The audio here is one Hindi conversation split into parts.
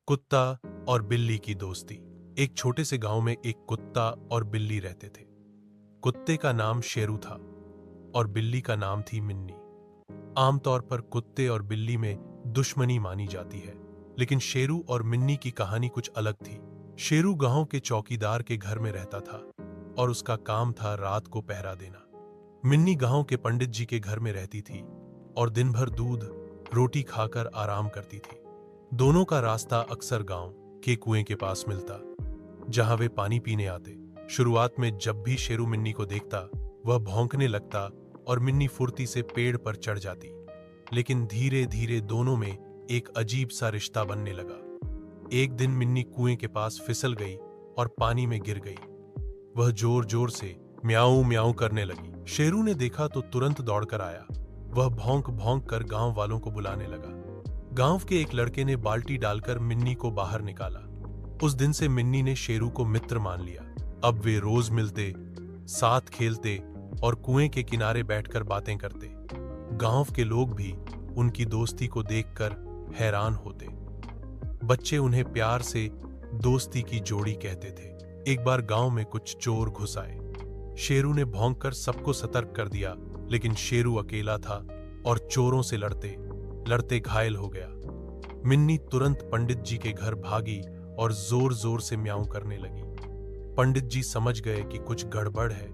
कुत्ता और बिल्ली की दोस्ती। एक छोटे से गांव में एक कुत्ता और बिल्ली रहते थे। कुत्ते का नाम शेरू था और बिल्ली का नाम थी मिन्नी। आमतौर पर कुत्ते और बिल्ली में दुश्मनी मानी जाती है, लेकिन शेरू और मिन्नी की कहानी कुछ अलग थी। शेरू गांव के चौकीदार के घर में रहता था और उसका काम था रात को पहरा देना। मिन्नी गांव के पंडित जी के घर में रहती थी और दिन भर दूध रोटी खाकर आराम करती थी। दोनों का रास्ता अक्सर गांव के कुएं के पास मिलता, जहां वे पानी पीने आते। शुरुआत में जब भी शेरू मिन्नी को देखता, वह भौंकने लगता और मिन्नी फुर्ती से पेड़ पर चढ़ जाती। लेकिन धीरे धीरे दोनों में एक अजीब सा रिश्ता बनने लगा। एक दिन मिन्नी कुएं के पास फिसल गई और पानी में गिर गई। वह जोर जोर से म्याऊं म्याऊं करने लगी। शेरू ने देखा तो तुरंत दौड़कर आया। वह भौंक भौंक कर गांव वालों को बुलाने लगा। गांव के एक लड़के ने बाल्टी डालकर मिन्नी को बाहर निकाला। उस दिन से मिन्नी ने शेरू को मित्र मान लिया। अब वे रोज मिलते, साथ खेलते और कुएं के किनारे बैठकर बातें करते। गांव के लोग भी उनकी दोस्ती को देखकर हैरान होते। बच्चे उन्हें प्यार से दोस्ती की जोड़ी कहते थे। एक बार गांव में कुछ चोर घुस आए। शेरू ने भौंककर सबको सतर्क कर दिया, लेकिन शेरू अकेला था और चोरों से लड़ते लड़ते घायल हो गया। मिन्नी तुरंत पंडित जी के घर भागी और जोर जोर से म्याऊं करने लगी। पंडित जी समझ गए कि कुछ गड़बड़ है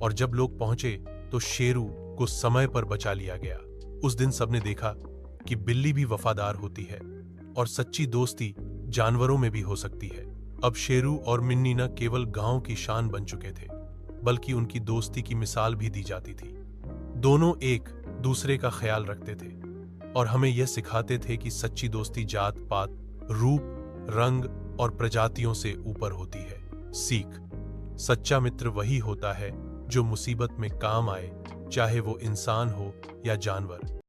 और जब लोग पहुंचे तो शेरू को समय पर बचा लिया गया। उस दिन सबने देखा कि बिल्ली भी वफादार होती है और सच्ची दोस्ती जानवरों में भी हो सकती है। अब शेरू और मिन्नी न केवल गांव की शान बन चुके थे, बल्कि उनकी दोस्ती की मिसाल भी दी जाती थी। दोनों एक दूसरे का ख्याल रखते थे और हमें यह सिखाते थे कि सच्ची दोस्ती जात पात, रूप, रंग और प्रजातियों से ऊपर होती है। सीख: सच्चा मित्र वही होता है जो मुसीबत में काम आए, चाहे वो इंसान हो या जानवर।